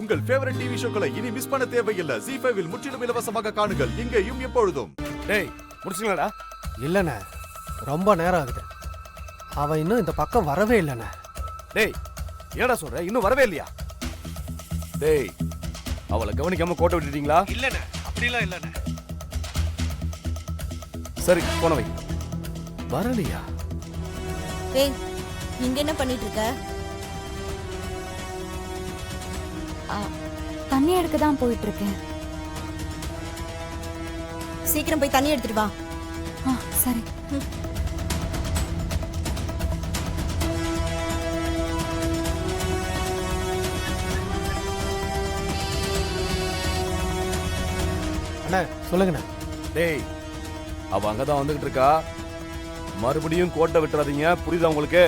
உங்கள் favourite TV ஷோக்களை இனி miss பண்ண தேவையில்லை. ZEE5 இல் முற்றிலும் இலவசமாக காணுங்கள். இங்கேயும் எப்பொழுதும். டேய் முடிச்சிங்களாடா? இல்லண்ணே, ரொம்ப நேரம் ஆகுது. அவன் இன்னும் இந்த பக்கம் வரவே இல்லைண்ணே. டேய் என்னடா சொல்ற? இன்னும் வரவே இல்லையா? டேய் அவளை கவனிக்காம கோட்டை விட்டுட்டீங்களா? இல்லண்ணே, அப்படிலாம் இல்லண்ணே. சரி போன வை. வரலையா? ஏய், இங்க என்ன பண்ணிட்டு இருக்க? தண்ணி எடுக்க தான் போயிட்டு இருக்கேன். சீக்கிரம் போய் தண்ணி எடுத்துட்டு வா. சரி. அண்ணா சொல்லுங்கண்ணே. டேய் அவ அங்கதான் வந்துகிட்டு இருக்கா. மறுபடியும் கோட்டை விட்டுறாதீங்க, புரியுதா உங்களுக்கு?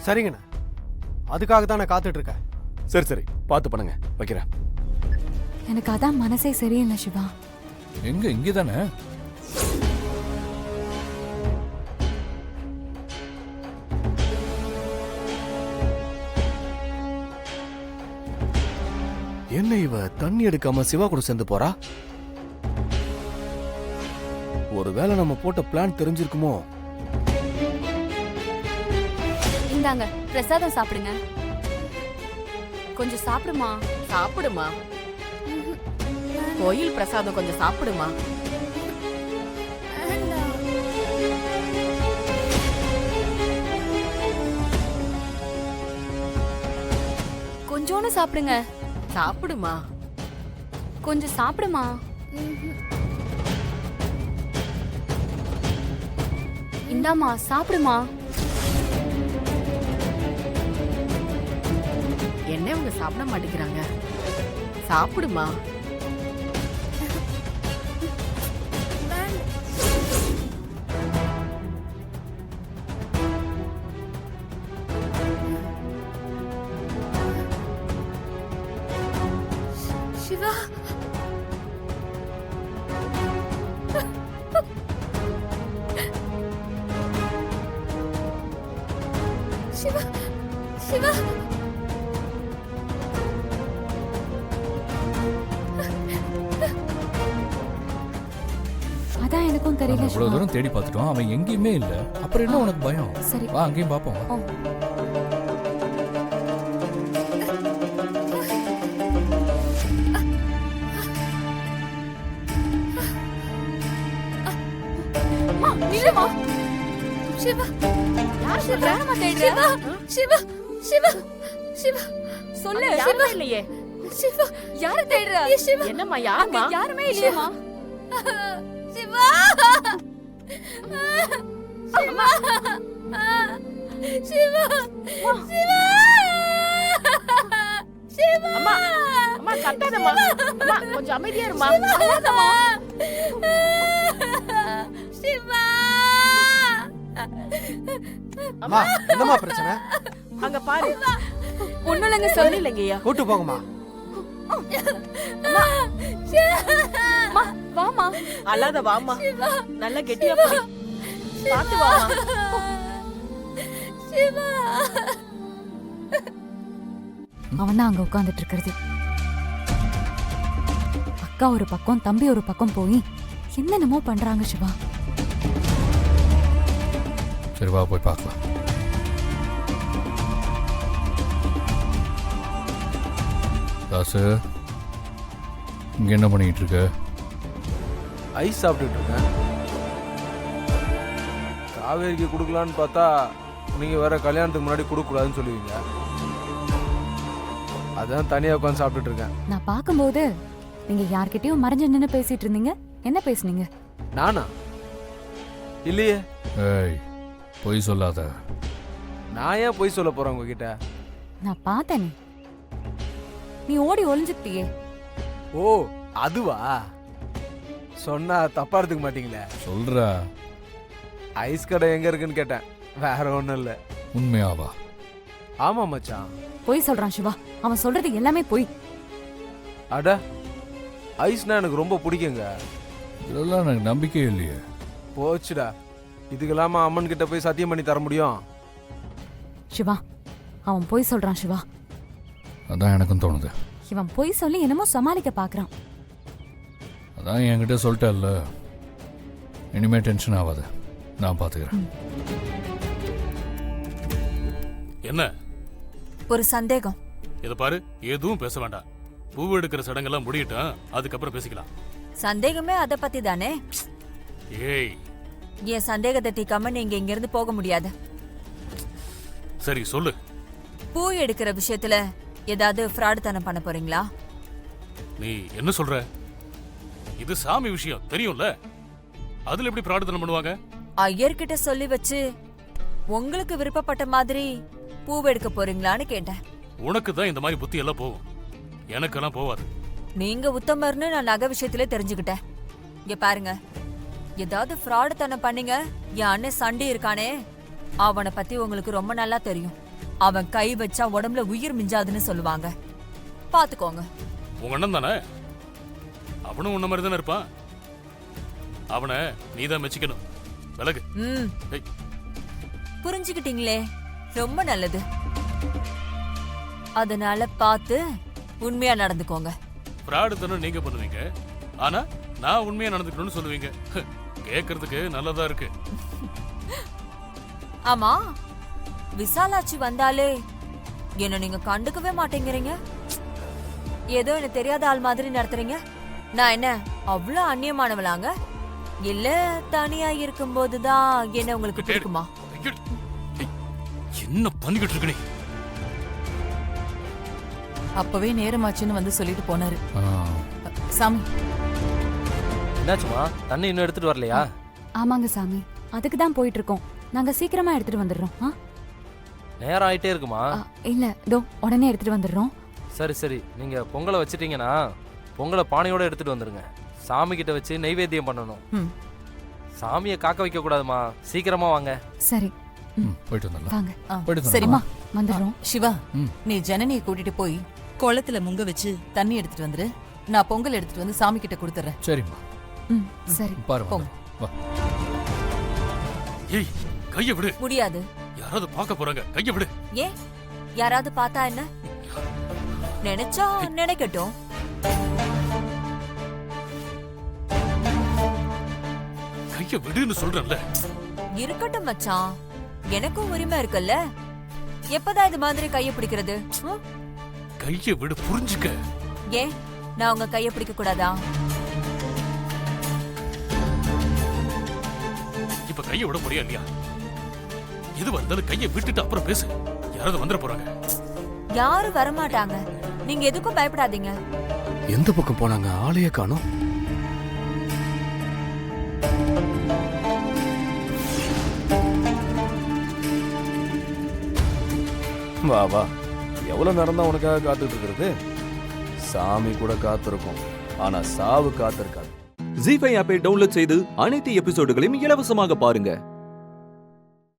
சரிங்கண்ணே, அதுக்காக தான் நான் காத்துட்டு இருக்கேன். சரி சரி பார்த்து பண்ணுங்க, வைக்கிறேன். எனக்கு அதான் மனசே சரியில்லை சிவா. எங்க இங்கதானே? என்ன இவ தண்ணி எடுக்காம சிவா கூட சேர்ந்து போறா? ஒருவேளை நம்ம போட்ட பிளான் தெரிஞ்சிருக்குமோ? இந்தாங்க பிரசாதம் சாப்பிடுங்க. கொஞ்சம் சாப்பிடுமா. சாப்பிடுமா, கோயில் பிரசாதம் கொஞ்சம் சாப்பிடுமா. கொஞ்சோன்னு சாப்பிடுங்க. சாப்பிடுமா, கொஞ்சம் சாப்பிடுமா. இந்தாமா சாப்பிடுமா. என்ன இவங்க சாப்பிட மாட்டேங்கிறாங்க? சாப்பிடுமா. சிவா சிவா சிவா அதான் எனக்கும் தெரியல. இவ்வளவு தூரம் தேடி பார்த்துட்டோம், அவன் எங்கேயுமே இல்ல. அப்புறம் என்ன உனக்கு பயம்? சரி வா அங்கேயும் பாப்போம். நில்லுமா. சிவா யார் சொல்றானமா தேடுற? சிவா சிவா சிவா சொல்லு. யாருமே இல்லையே. சிவா யார தேடுற? சிவா என்னம்மா யாருமா? யாருமே இல்லையேமா. சிவா சிவா சிவா சிவா சிவா. அம்மா அம்மா கத்தாதம்மா. அம்மா கொஞ்சம் அமைதியா இருமா. சிவா அம்மா என்னம்மா பிரச்சனை? அங்க பாரு. ஒண்ணும் இல்லைங்க, சொல்லி இல்லைங்கய்யா. கூட்டு போங்கம்மா. வாமா. அல்லாத வாமா, நல்லா கெட்டியா போய் பாத்து வாமா. அவன் தான் அங்க உட்கார்ந்துட்டு இருக்கிறது. அக்கா ஒரு பக்கம் தம்பி ஒரு பக்கம் போய் என்னென்னமோ பண்றாங்க சிவா. சரி வா போய் பார்க்கலாம். தாசு இங்க என்ன பண்ணிட்டு இருக்க? ஐஸ் சாப்பிட்டுட்டு இருக்கேன். காவேரிக்கு கொடுக்கலான்னு பார்த்தா நீங்க வேற கல்யாணத்துக்கு முன்னாடி கொடுக்க கூடாதுன்னு சொல்லுவீங்க. அதான் தனியா உட்காந்து சாப்பிட்டுட்டு இருக்கேன். நான் பார்க்கும்போது நீங்க யார்கிட்டயும் மறைஞ்சு நின்னு பேசிட்டு இருந்தீங்க. என்ன பேசுனீங்க? நானா? இல்லையே. ஏய் பொய் சொல்லாத. நான் ஏன் பொய் சொல்ல போறேன் உங்ககிட்ட? நான் பார்த்தேனே, நீ ஓடி ஒளிஞ்சுக்கிட்டியே. ஓ அதுவா? சொன்னா தப்பா எடுத்துக்க மாட்டீங்களே. சொல்றா. ஐஸ் கடை எங்க இருக்குன்னு கேட்டேன், வேற ஒண்ணும் இல்ல. உண்மையாவா? ஆமா மச்சான். பொய் சொல்றான் சிவா. அவன் சொல்றது எல்லாமே பொய். அட ஐஸ்னா எனக்கு ரொம்ப பிடிக்குங்க. இதெல்லாம் எனக்கு நம்பிக்கையே இல்லையே. போச்சுடா, இதுக்கெல்லாமா அம்மன் கிட்ட போய் சத்தியம் பண்ணி தர முடியும்? சிவா அவன் பொய் சொல்றான் சிவா. அதான் எனக்கும் தோணுது. இவன் பொய் சொல்லி என்னமோ சமாளிக்க பாக்குறான். அதான் என்கிட்ட சொல்லிட்டேல்ல, இனிமே டென்ஷன் ஆகாத, நான் பாத்துக்கிறேன். என்ன ஒரு சந்தேகம். இத பாரு, எதுவும் பேச வேண்டாம். பூவு எடுக்கிற சடங்கெல்லாம் முடியட்டும், அதுக்கப்புறம் பேசிக்கலாம். சந்தேகமே அத பத்தி தானே. ஏய், என் சந்தேகத்தை தீக்காம நீங்க இங்க இருந்து போக முடியாது. சரி சொல்லு. பூ எடுக்கிற விஷயத்துல ஏதாவது ஃப்ராட் தனம் பண்ண போறீங்களா? நீ என்ன சொல்ற? இது சாமி விஷயம் தெரியும்ல, அதுல எப்படி பிரார்த்தனை பண்ணுவாங்க? ஐயர்கிட்ட சொல்லி வச்சு உங்களுக்கு விருப்பப்பட்ட மாதிரி பூவை எடுக்க போறீங்களான்னு கேட்டேன். உனக்கு தான் இந்த மாதிரி புத்தி எல்லாம் போகும், எனக்கெல்லாம் போவாது. நீங்க உத்தமர்னு நான் நகை விஷயத்துல தெரிஞ்சுக்கிட்டேன். இங்க பாருங்க, ஏதாவது ஃப்ராட் தனம் பண்ணீங்க, என் அண்ணன் சண்டி இருக்கானே, அவனை பத்தி உங்களுக்கு ரொம்ப நல்லா தெரியும். அவன் கை வச்சா உடம்புல உயிர் மிஞ்சாதுன்னு சொல்லுவாங்க. பாத்துக்கோங்க. உங்க அண்ணன் தானே, அவனும் உன்ன மாதிரி தானே இருப்பான். அவனை நீதான் மெச்சிக்கணும். விலகு. ஏய், புரிஞ்சுக்கிட்டீங்களே, ரொம்ப நல்லது. அதனால பார்த்து உண்மையா நடந்துக்கோங்க. பிரார்த்தனை நீங்க பண்ணுவீங்க, ஆனா நான் உண்மையா நடந்துக்கணும்னு சொல்லுவீங்க. கேக்குறதுக்கு நல்லதா இருக்கு. ஆமா, விசாலாட்சி வந்தாலே என்ன நீங்க கண்டுக்கவே மாட்டேங்கிறீங்க. ஏதோ எனக்கு தெரியாத ஆள் மாதிரி நடத்துறீங்க. நான் என்ன அவ்வளவு அந்நியமானவளாங்க? இல்ல தனியா இருக்கும்போதுதான் என்ன உங்களுக்கு பிடிக்குமா? என்ன பண்ணிக்கிட்டு இருக்க நீ? அப்பவே நேரமாச்சுன்னு வந்து சொல்லிட்டு போனாரு. ஆ, சாமி, என்னாச்சுமா, தண்ணி இன்னும் எடுத்துட்டு வரலையா? ஆமாங்க சாமி, அதுக்கு தான் போயிட்டு இருக்கோம். நாங்க சீக்கிரமா எடுத்துட்டு வந்துடுறோம். நேரம் ஆயிட்டே இருக்குமா? இல்ல, தோ உடனே எடுத்துட்டு வந்துடுறோம். சரி சரி, நீங்க பொங்கலை வச்சிட்டீங்கன்னா பொங்கலை பானையோட எடுத்துட்டு வந்துருங்க. சாமி கிட்ட வச்சு நைவேத்தியம் பண்ணணும். ம். சாமியை காக்க வைக்க கூடாதுமா, சீக்கிரமா வாங்க. சரி போயிட்டு வந்துடலாம். வாங்க. போயிட்டு சரிம்மா. வந்துடலாம். வந்துடுறோம். சிவா, ம். நீ ஜனனியை கூட்டிட்டு போய் குளத்துல முங்க வச்சு தண்ணி எடுத்துட்டு வந்துரு. நான் பொங்கல் எடுத்துட்டு வந்து சாமி கிட்ட கொடுத்துறேன். சரிம்மா, ம், சரி. பாரு போங்க. வா. ஏய், கைய விடு. முடியாது. யாராவது பார்க்க போறாங்க, கைய விடு. ஏன்? யாராவது பார்த்தா என்ன? நினைச்சா நினைக்கட்டும். கைய விடுன்னு சொல்றேன்ல. இருக்கட்டும் மச்சான், எனக்கும் உரிமை இருக்குல்ல. எப்பதான் இது மாதிரி கைய பிடிக்கிறது? கைய விடு, புரிஞ்சுக்க. ஏன் நான் உங்க கைய பிடிக்க கூடாதா? இப்ப கைய விட முடியா இல்லையா? இது வந்தாலும் கைய விட்டுட்டு அப்புறம் பேசு. யாராவது வந்துட போறாங்க. யாரும் வரமாட்டாங்க, நீங்க எதுக்கும் பயப்படாதீங்க. எந்த பக்கம் போனாங்க? ஆளையே காணோம். வா வா, எவ்வளவு நேரம் தான் உனக்காக காத்துட்டு இருக்கிறது? சாமி கூட காத்திருக்கும், ஆனா சாவு காத்திருக்காது. ஜீ5 ஆப்பை டவுன்லோட் செய்து அனைத்து எபிசோடுகளையும் இலவசமாக பாருங்க.